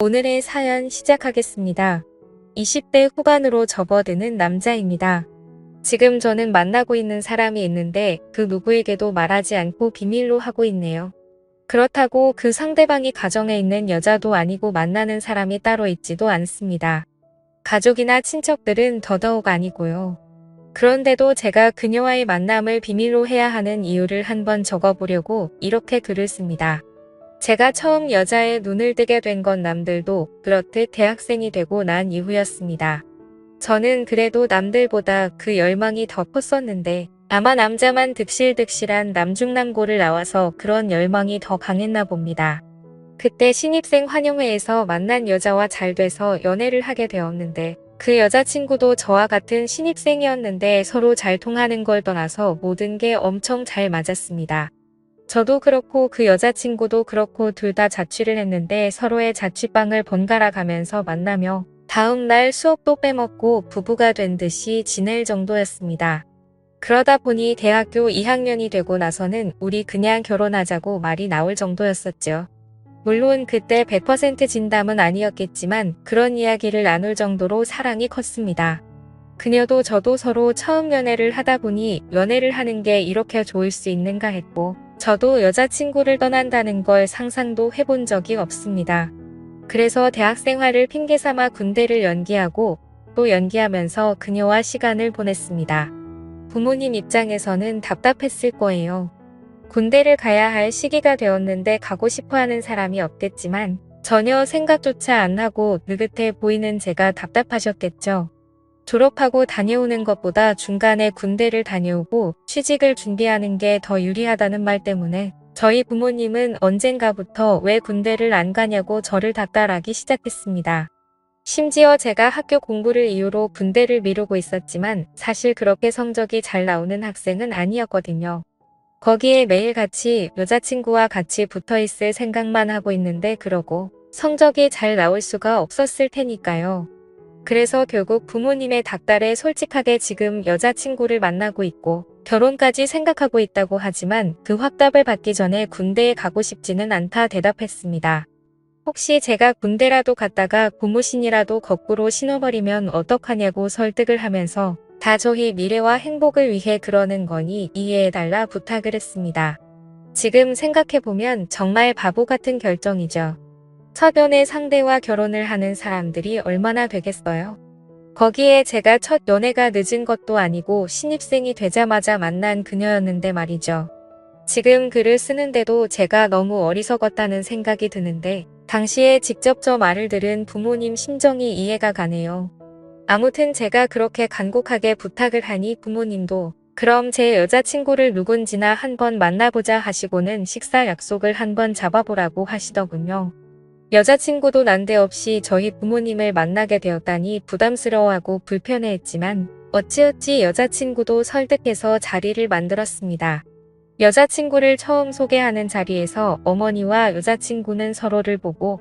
오늘의 사연 시작하겠습니다. 20대 후반으로 접어드는 남자입니다. 지금 저는 만나고 있는 사람이 있는데 그 누구에게도 말하지 않고 비밀로 하고 있네요. 그렇다고 그 상대방이 가정에 있는 여자도 아니고 만나는 사람이 따로 있지도 않습니다. 가족이나 친척들은 더더욱 아니고요. 그런데도 제가 그녀와의 만남을 비밀로 해야 하는 이유를 한번 적어보려고 이렇게 글을 씁니다. 제가 처음 여자의 눈을 뜨게 된 건 남들도 그렇듯 대학생이 되고 난 이후였습니다. 저는 그래도 남들보다 그 열망이 더 컸었는데 아마 남자만 득실득실한 남중남고를 나와서 그런 열망이 더 강했나 봅니다. 그때 신입생 환영회에서 만난 여자와 잘 돼서 연애를 하게 되었는데 그 여자친구도 저와 같은 신입생이었는데 서로 잘 통하는 걸 떠나서 모든 게 엄청 잘 맞았습니다. 저도 그렇고 그 여자친구도 그렇고 둘 다 자취를 했는데 서로의 자취방을 번갈아 가면서 만나며 다음 날 수업도 빼먹고 부부가 된 듯이 지낼 정도였습니다. 그러다 보니 대학교 2학년이 되고 나서는 우리 그냥 결혼하자고 말이 나올 정도였었죠. 물론 그때 100% 진담은 아니었겠지만 그런 이야기를 나눌 정도로 사랑이 컸습니다. 그녀도 저도 서로 처음 연애를 하다 보니 연애를 하는 게 이렇게 좋을 수 있는가 했고 저도 여자친구를 떠난다는 걸 상상도 해본 적이 없습니다. 그래서 대학 생활을 핑계 삼아 군대를 연기하고 또 연기하면서 그녀와 시간을 보냈습니다. 부모님 입장에서는 답답했을 거예요. 군대를 가야 할 시기가 되었는데 가고 싶어 하는 사람이 없겠지만 전혀 생각조차 안 하고 느긋해 보이는 제가 답답하셨겠죠. 졸업하고 다녀오는 것보다 중간에 군대를 다녀오고 취직을 준비하는 게 더 유리하다는 말 때문에 저희 부모님은 언젠가부터 왜 군대를 안 가냐고 저를 닥달하기 시작했습니다. 심지어 제가 학교 공부를 이유로 군대를 미루고 있었지만 사실 그렇게 성적이 잘 나오는 학생은 아니었거든요. 거기에 매일 같이 여자친구와 같이 붙어있을 생각만 하고 있는데 그러고 성적이 잘 나올 수가 없었을 테니까요. 그래서 결국 부모님의 닥달에 솔직하게 지금 여자친구를 만나고 있고 결혼까지 생각하고 있다고 하지만 그 확답을 받기 전에 군대에 가고 싶지는 않다 대답했습니다. 혹시 제가 군대라도 갔다가 고무신이라도 거꾸로 신어버리면 어떡하냐고 설득을 하면서 다 저희 미래와 행복을 위해 그러는 거니 이해해달라 부탁을 했습니다. 지금 생각해보면 정말 바보 같은 결정이죠. 첫 연애 상대와 결혼을 하는 사람들이 얼마나 되겠어요? 거기에 제가 첫 연애가 늦은 것도 아니고 신입생이 되자마자 만난 그녀였는데 말이죠. 지금 글을 쓰는데도 제가 너무 어리석었다는 생각이 드는데 당시에 직접 저 말을 들은 부모님 심정이 이해가 가네요. 아무튼 제가 그렇게 간곡하게 부탁을 하니 부모님도 그럼 제 여자친구를 누군지나 한번 만나보자 하시고는 식사 약속을 한번 잡아보라고 하시더군요. 여자친구도 난데없이 저희 부모님을 만나게 되었다니 부담스러워하고 불편해했지만 어찌어찌 여자친구도 설득해서 자리를 만들었습니다. 여자친구를 처음 소개하는 자리에서 어머니와 여자친구는 서로를 보고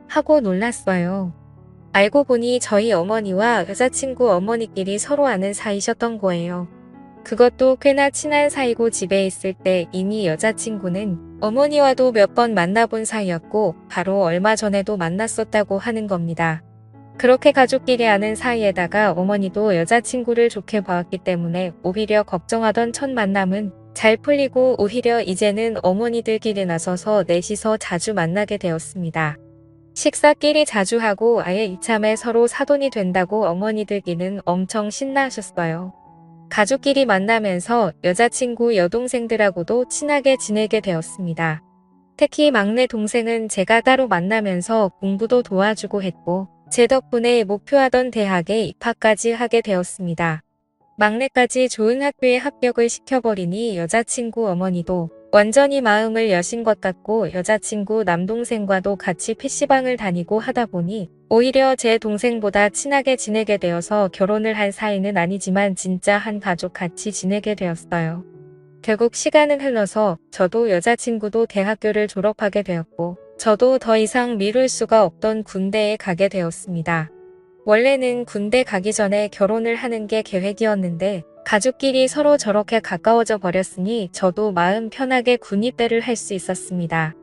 하고 놀랐어요. 알고 보니 저희 어머니와 여자친구 어머니끼리 서로 아는 사이셨던 거예요. 그것도 꽤나 친한 사이고 집에 있을 때 이미 여자친구는 어머니와도 몇 번 만나본 사이였고 바로 얼마 전에도 만났었다고 하는 겁니다. 그렇게 가족끼리 아는 사이에다가 어머니도 여자친구를 좋게 봐왔기 때문에 오히려 걱정하던 첫 만남은 잘 풀리고 오히려 이제는 어머니들끼리 나서서 넷이서 자주 만나게 되었습니다. 식사끼리 자주 하고 아예 이참에 서로 사돈이 된다고 어머니들끼리는 엄청 신나하셨어요. 가족끼리 만나면서 여자친구 여동생들하고도 친하게 지내게 되었습니다. 특히 막내 동생은 제가 따로 만나면서 공부도 도와주고 했고 제 덕분에 목표하던 대학에 입학까지 하게 되었습니다. 막내까지 좋은 학교에 합격을 시켜버리니 여자친구 어머니도 완전히 마음을 여신 것 같고 여자친구 남동생과도 같이 PC방을 다니고 하다 보니 오히려 제 동생보다 친하게 지내게 되어서 결혼을 한 사이는 아니지만 진짜 한 가족 같이 지내게 되었어요. 결국 시간은 흘러서 저도 여자친구도 대학교를 졸업하게 되었고 저도 더 이상 미룰 수가 없던 군대에 가게 되었습니다. 원래는 군대 가기 전에 결혼을 하는 게 계획이었는데 가족끼리 서로 저렇게 가까워져 버렸으니 저도 마음 편하게 군입대를 할 수 있었습니다.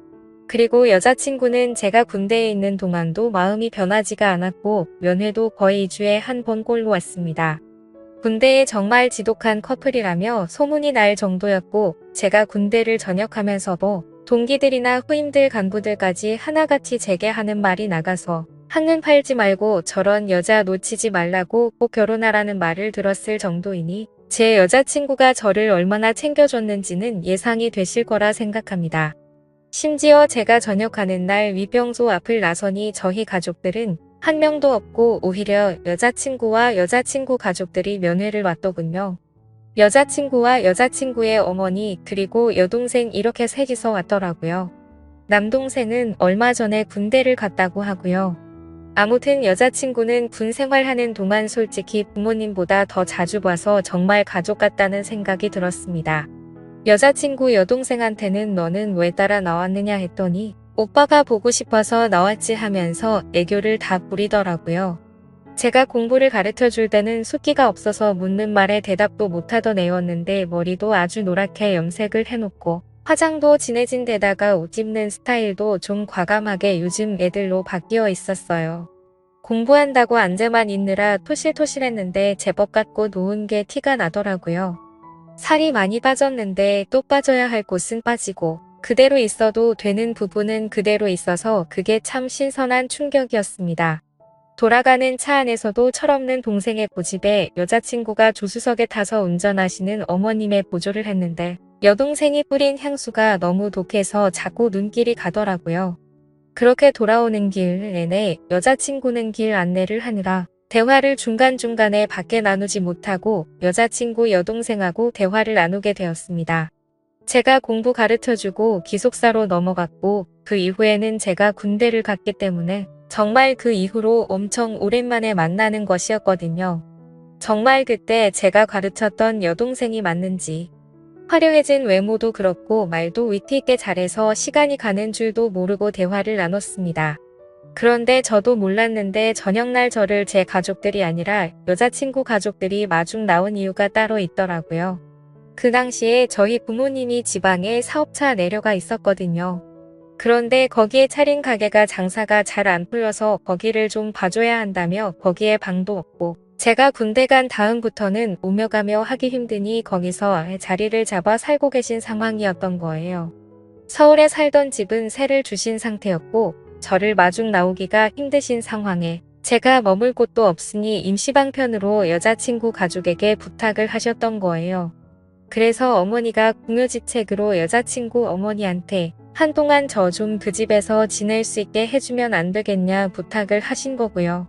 그리고 여자친구는 제가 군대에 있는 동안도 마음이 변하지가 않았고 면회도 거의 2주에 한 번 꼴로 왔습니다. 군대에 정말 지독한 커플이라며 소문이 날 정도였고 제가 군대를 전역하면서도 동기들이나 후임들 간부들까지 하나같이 제게 하는 말이 나가서 한눈 팔지 말고 저런 여자 놓치지 말라고 꼭 결혼하라는 말을 들었을 정도이니 제 여자친구가 저를 얼마나 챙겨줬는지는 예상이 되실 거라 생각합니다. 심지어 제가 전역하는 날 위병소 앞을 나서니 저희 가족들은 한 명도 없고 오히려 여자친구와 여자친구 가족들이 면회를 왔더군요. 여자친구와 여자친구의 어머니 그리고 여동생 이렇게 셋이서 왔더라고요. 남동생은 얼마 전에 군대를 갔다고 하고요. 아무튼 여자친구는 군 생활하는 동안 솔직히 부모님보다 더 자주 봐서 정말 가족 같다는 생각이 들었습니다. 여자친구 여동생한테는 너는 왜 따라 나왔느냐 했더니 오빠가 보고 싶어서 나왔지 하면서 애교를 다 부리더라고요. 제가 공부를 가르쳐 줄 때는 숫기가 없어서 묻는 말에 대답도 못하던 애였는데 머리도 아주 노랗게 염색을 해놓고 화장도 진해진 데다가 옷 입는 스타일도 좀 과감하게 요즘 애들로 바뀌어 있었어요. 공부한다고 앉아만 있느라 토실토실했는데 제법 같고 노은 게 티가 나더라고요. 살이 많이 빠졌는데 또 빠져야 할 곳은 빠지고 그대로 있어도 되는 부분은 그대로 있어서 그게 참 신선한 충격이었습니다. 돌아가는 차 안에서도 철없는 동생의 고집에 여자친구가 조수석에 타서 운전하시는 어머님의 보조를 했는데 여동생이 뿌린 향수가 너무 독해서 자꾸 눈길이 가더라고요. 그렇게 돌아오는 길 내내 여자친구는 길 안내를 하느라 대화를 중간중간에 밖에 나누지 못하고 여자친구 여동생하고 대화를 나누게 되었습니다. 제가 공부 가르쳐주고 기숙사로 넘어갔고 그 이후에는 제가 군대를 갔기 때문에 정말 그 이후로 엄청 오랜만에 만나는 것이었거든요. 정말 그때 제가 가르쳤던 여동생이 맞는지 화려해진 외모도 그렇고 말도 위트 있게 잘해서 시간이 가는 줄도 모르고 대화를 나눴습니다. 그런데 저도 몰랐는데 저녁날 저를 제 가족들이 아니라 여자친구 가족들이 마중 나온 이유가 따로 있더라고요. 그 당시에 저희 부모님이 지방에 사업차 내려가 있었거든요. 그런데 거기에 차린 가게가 장사가 잘 안 풀려서 거기를 좀 봐줘야 한다며 거기에 방도 없고 제가 군대 간 다음부터는 오며 가며 하기 힘드니 거기서 자리를 잡아 살고 계신 상황이었던 거예요. 서울에 살던 집은 세를 주신 상태였고 저를 마중 나오기가 힘드신 상황에 제가 머물 곳도 없으니 임시방편으로 여자친구 가족에게 부탁을 하셨던 거예요. 그래서 어머니가 공효지책으로 여자친구 어머니한테 한동안 저 좀 그 집에서 지낼 수 있게 해주면 안 되겠냐 부탁을 하신 거고요.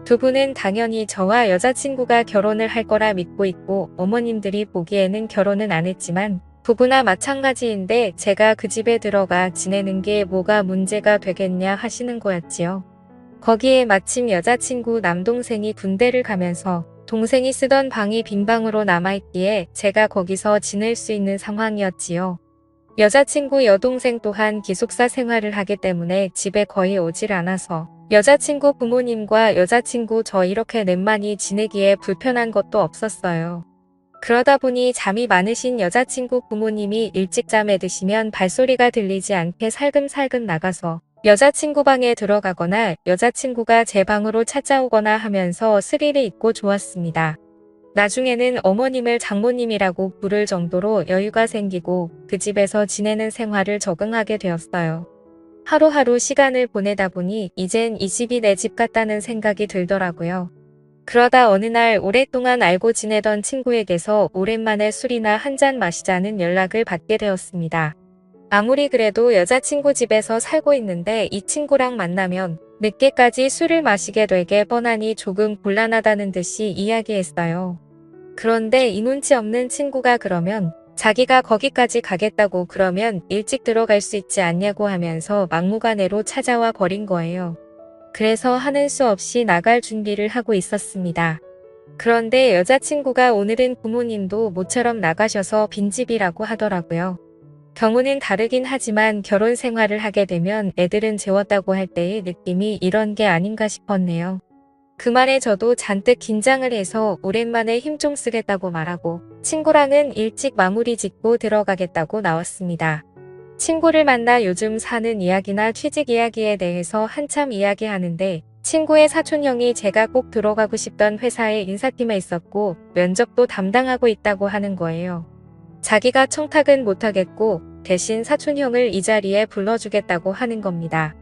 두 분은 당연히 저와 여자친구가 결혼을 할 거라 믿고 있고 어머님들이 보기에는 결혼은 안 했지만 부부나 마찬가지인데 제가 그 집에 들어가 지내는 게 뭐가 문제가 되겠냐 하시는 거였지요. 거기에 마침 여자친구 남동생이 군대를 가면서 동생이 쓰던 방이 빈 방으로 남아있기에 제가 거기서 지낼 수 있는 상황이었지요. 여자친구 여동생 또한 기숙사 생활을 하기 때문에 집에 거의 오질 않아서 여자친구 부모님과 여자친구 저 이렇게 넷만이 지내기에 불편한 것도 없었어요. 그러다 보니 잠이 많으신 여자친구 부모님이 일찍 잠에 드시면 발소리가 들리지 않게 살금살금 나가서 여자친구 방에 들어가거나 여자친구가 제 방으로 찾아오거나 하면서 스릴을 잊고 좋았습니다. 나중에는 어머님을 장모님이라고 부를 정도로 여유가 생기고 그 집에서 지내는 생활을 적응하게 되었어요. 하루하루 시간을 보내다 보니 이젠 이 집이 내 집 같다는 생각이 들더라고요. 그러다 어느 날 오랫동안 알고 지내던 친구에게서 오랜만에 술이나 한잔 마시자는 연락을 받게 되었습니다. 아무리 그래도 여자친구 집에서 살고 있는데 이 친구랑 만나면 늦게까지 술을 마시게 되게 뻔하니 조금 곤란하다는 듯이 이야기했어요. 그런데 이 눈치 없는 친구가 그러면 자기가 거기까지 가겠다고 그러면 일찍 들어갈 수 있지 않냐고 하면서 막무가내로 찾아와 버린 거예요. 그래서 하는 수 없이 나갈 준비를 하고 있었습니다. 그런데 여자친구가 오늘은 부모님도 모처럼 나가셔서 빈집이라고 하더라고요. 경우는 다르긴 하지만 결혼 생활을 하게 되면 애들은 재웠다고 할 때의 느낌이 이런 게 아닌가 싶었네요. 그 말에 저도 잔뜩 긴장을 해서 오랜만에 힘 좀 쓰겠다고 말하고 친구랑은 일찍 마무리 짓고 들어가겠다고 나왔습니다. 친구를 만나 요즘 사는 이야기나 취직 이야기에 대해서 한참 이야기하는데 친구의 사촌형이 제가 꼭 들어가고 싶던 회사의 인사팀에 있었고 면접도 담당하고 있다고 하는 거예요. 자기가 청탁은 못하겠고 대신 사촌형을 이 자리에 불러주겠다고 하는 겁니다.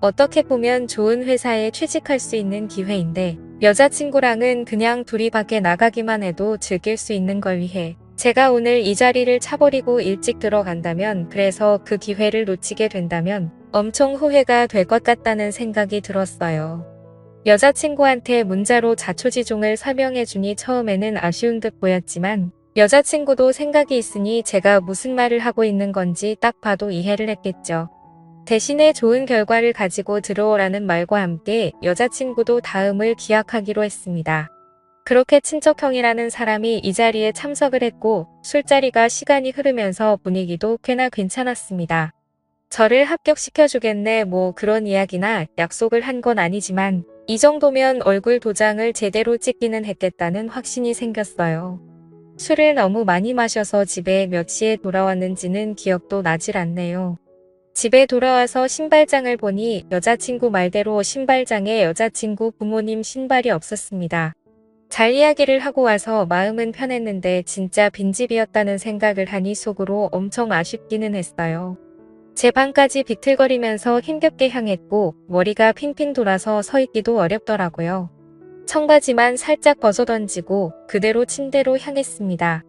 어떻게 보면 좋은 회사에 취직할 수 있는 기회인데 여자친구랑은 그냥 둘이 밖에 나가기만 해도 즐길 수 있는 걸 위해 제가 오늘 이 자리를 차버리고 일찍 들어간다면, 그래서 그 기회를 놓치게 된다면 엄청 후회가 될 것 같다는 생각이 들었어요. 여자친구한테 문자로 자초지종을 설명해주니 처음에는 아쉬운 듯 보였지만 여자친구도 생각이 있으니 제가 무슨 말을 하고 있는 건지 딱 봐도 이해를 했겠죠. 대신에 좋은 결과를 가지고 들어오라는 말과 함께 여자친구도 다음을 기약하기로 했습니다. 그렇게 친척형이라는 사람이 이 자리에 참석을 했고 술자리가 시간이 흐르면서 분위기도 꽤나 괜찮았습니다. 저를 합격시켜주겠네 뭐 그런 이야기나 약속을 한 건 아니지만 이 정도면 얼굴 도장을 제대로 찍기는 했겠다는 확신이 생겼어요. 술을 너무 많이 마셔서 집에 몇 시에 돌아왔는지는 기억도 나질 않네요. 집에 돌아와서 신발장을 보니 여자친구 말대로 신발장에 여자친구 부모님 신발이 없었습니다. 잘 이야기를 하고 와서 마음은 편했는데 진짜 빈집이었다는 생각을 하니 속으로 엄청 아쉽기는 했어요. 제 방까지 비틀거리면서 힘겹게 향했고 머리가 핑핑 돌아서 서 있기도 어렵더라고요. 청바지만 살짝 벗어던지고 그대로 침대로 향했습니다.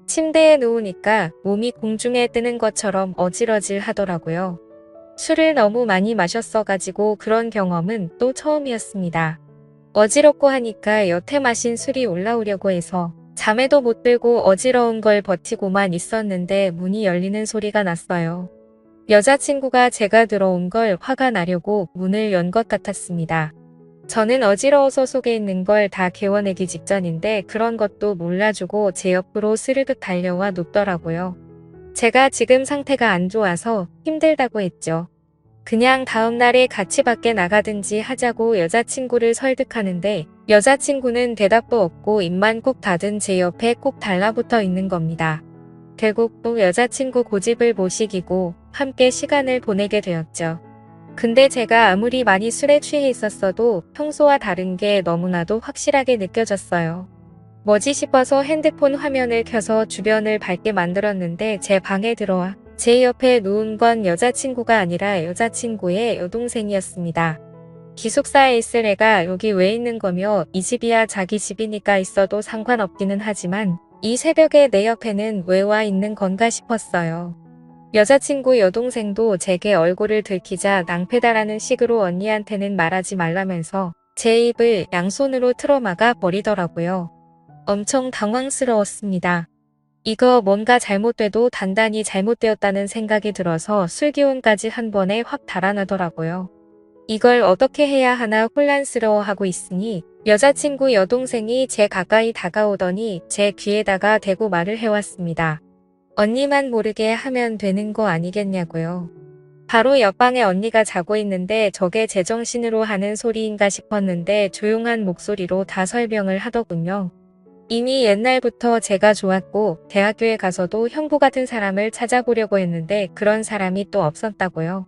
침대에 누우니까 몸이 공중에 뜨는 것처럼 어질어질 하더라고요. 술을 너무 많이 마셨어가지고 그런 경험은 또 처음이었습니다. 어지럽고 하니까 여태 마신 술이 올라오려고 해서 잠에도 못 들고 어지러운 걸 버티고만 있었는데 문이 열리는 소리가 났어요. 여자친구가 제가 들어온 걸 화가 나려고 문을 연 것 같았습니다. 저는 어지러워서 속에 있는 걸 다 개워내기 직전인데 그런 것도 몰라주고 제 옆으로 스르륵 달려와 눕더라고요. 제가 지금 상태가 안 좋아서 힘들다고 했죠. 그냥 다음날에 같이 밖에 나가든지 하자고 여자친구를 설득하는데 여자친구는 대답도 없고 입만 꼭 닫은 제 옆에 꼭 달라붙어 있는 겁니다. 결국 또 여자친구 고집을 못 이기고 함께 시간을 보내게 되었죠. 근데 제가 아무리 많이 술에 취해 있었어도 평소와 다른 게 너무나도 확실하게 느껴졌어요. 뭐지 싶어서 핸드폰 화면을 켜서 주변을 밝게 만들었는데 제 방에 들어와 제 옆에 누운 건 여자친구가 아니라 여자친구의 여동생이었습니다. 기숙사에 있을 애가 여기 왜 있는 거며 이 집이야 자기 집이니까 있어도 상관없기는 하지만 이 새벽에 내 옆에는 왜 와 있는 건가 싶었어요. 여자친구 여동생도 제게 얼굴을 들키자 낭패다라는 식으로 언니한테는 말하지 말라면서 제 입을 양손으로 틀어막아 버리더라고요. 엄청 당황스러웠습니다. 이거 뭔가 잘못돼도 단단히 잘못되었다는 생각이 들어서 술기운까지 한 번에 확 달아나더라고요. 이걸 어떻게 해야 하나 혼란스러워하고 있으니 여자친구 여동생이 제 가까이 다가오더니 제 귀에다가 대고 말을 해왔습니다. 언니만 모르게 하면 되는 거 아니겠냐고요. 바로 옆방에 언니가 자고 있는데 저게 제정신으로 하는 소리인가 싶었는데 조용한 목소리로 다 설명을 하더군요. 이미 옛날부터 제가 좋았고 대학교에 가서도 형부 같은 사람을 찾아보려고 했는데 그런 사람이 또 없었다고요.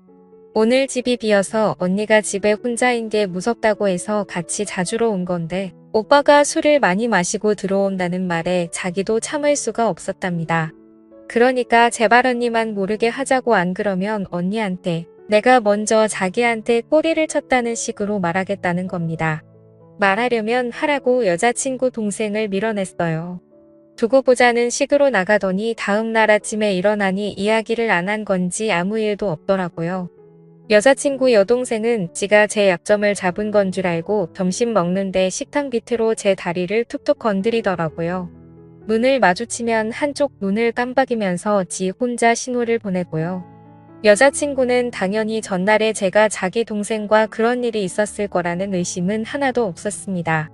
오늘 집이 비어서 언니가 집에 혼자인 게 무섭다고 해서 같이 자주로 온 건데 오빠가 술을 많이 마시고 들어온다는 말에 자기도 참을 수가 없었답니다. 그러니까 제발 언니만 모르게 하자고 안 그러면 언니한테 내가 먼저 자기한테 꼬리를 쳤다는 식으로 말하겠다는 겁니다. 말하려면 하라고 여자친구 동생을 밀어냈어요. 두고 보자는 식으로 나가더니 다음 날 아침에 일어나니 이야기를 안 한 건지 아무 일도 없더라고요. 여자친구 여동생은 지가 제 약점을 잡은 건 줄 알고 점심 먹는데 식탁 밑으로 제 다리를 툭툭 건드리더라고요. 눈을 마주치면 한쪽 눈을 깜박이면서 지 혼자 신호를 보내고요. 여자친구는 당연히 전날에 제가 자기 동생과 그런 일이 있었을 거라는 의심은 하나도 없었습니다.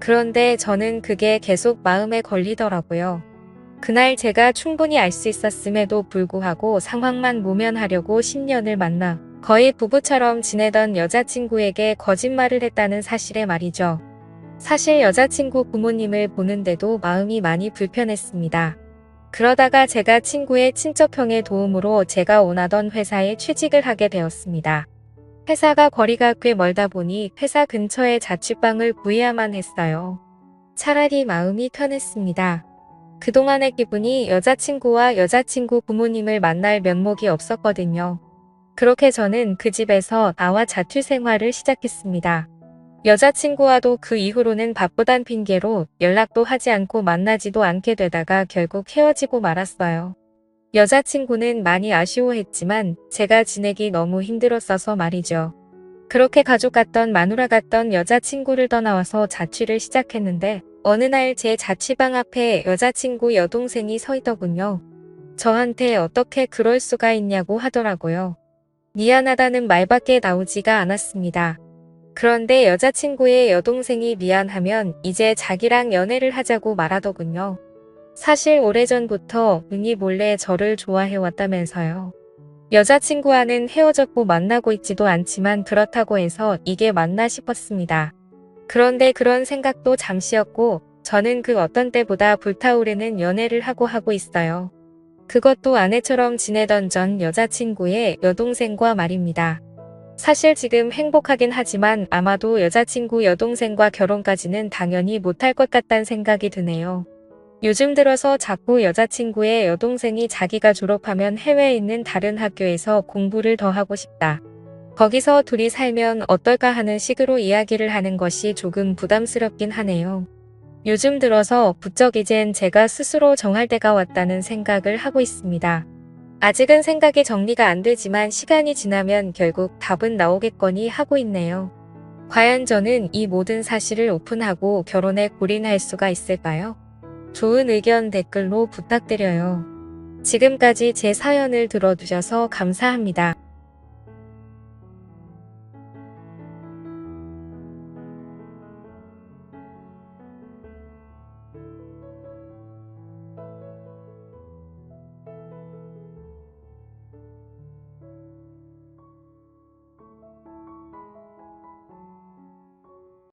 그런데 저는 그게 계속 마음에 걸리더라고요. 그날 제가 충분히 알 수 있었음에도 불구하고 상황만 모면하려고 10년을 만나 거의 부부처럼 지내던 여자친구에게 거짓말을 했다는 사실에 말이죠. 사실 여자친구 부모님을 보는데도 마음이 많이 불편했습니다. 그러다가 제가 친구의 친척형의 도움으로 제가 원하던 회사에 취직을 하게 되었습니다. 회사가 거리가 꽤 멀다 보니 회사 근처에 자취방을 구해야만 했어요. 차라리 마음이 편했습니다. 그동안의 기분이 여자친구와 여자친구 부모님을 만날 면목이 없었거든요. 그렇게 저는 그 집에서 나와 자취 생활을 시작했습니다. 여자친구와도 그 이후로는 바쁘단 핑계로 연락도 하지 않고 만나지도 않게 되다가 결국 헤어지고 말았어요. 여자친구는 많이 아쉬워했지만 제가 지내기 너무 힘들었어서 말이죠. 그렇게 가족 같던 마누라 같던 여자친구를 떠나와서 자취를 시작했는데 어느 날 제 자취방 앞에 여자친구 여동생이 서 있더군요. 저한테 어떻게 그럴 수가 있냐고 하더라고요. 미안하다는 말밖에 나오지가 않았습니다. 그런데 여자친구의 여동생이 미안하면 이제 자기랑 연애를 하자고 말하더군요. 사실 오래전부터 은희 몰래 저를 좋아해왔다면서요. 여자친구와는 헤어졌고 만나고 있지도 않지만 그렇다고 해서 이게 맞나 싶었습니다. 그런데 그런 생각도 잠시였고 저는 그 어떤 때보다 불타오르는 연애를 하고 있어요. 그것도 아내처럼 지내던 전 여자친구의 여동생과 말입니다. 사실 지금 행복하긴 하지만 아마도 여자친구 여동생과 결혼까지는 당연히 못할 것 같다는 생각이 드네요. 요즘 들어서 자꾸 여자친구의 여동생이 자기가 졸업하면 해외에 있는 다른 학교에서 공부를 더 하고 싶다. 거기서 둘이 살면 어떨까 하는 식으로 이야기를 하는 것이 조금 부담스럽긴 하네요. 요즘 들어서 부쩍 이젠 제가 스스로 정할 때가 왔다는 생각을 하고 있습니다. 아직은 생각이 정리가 안 되지만 시간이 지나면 결국 답은 나오겠거니 하고 있네요. 과연 저는 이 모든 사실을 오픈하고 결혼에 골인할 수가 있을까요? 좋은 의견 댓글로 부탁드려요. 지금까지 제 사연을 들어주셔서 감사합니다.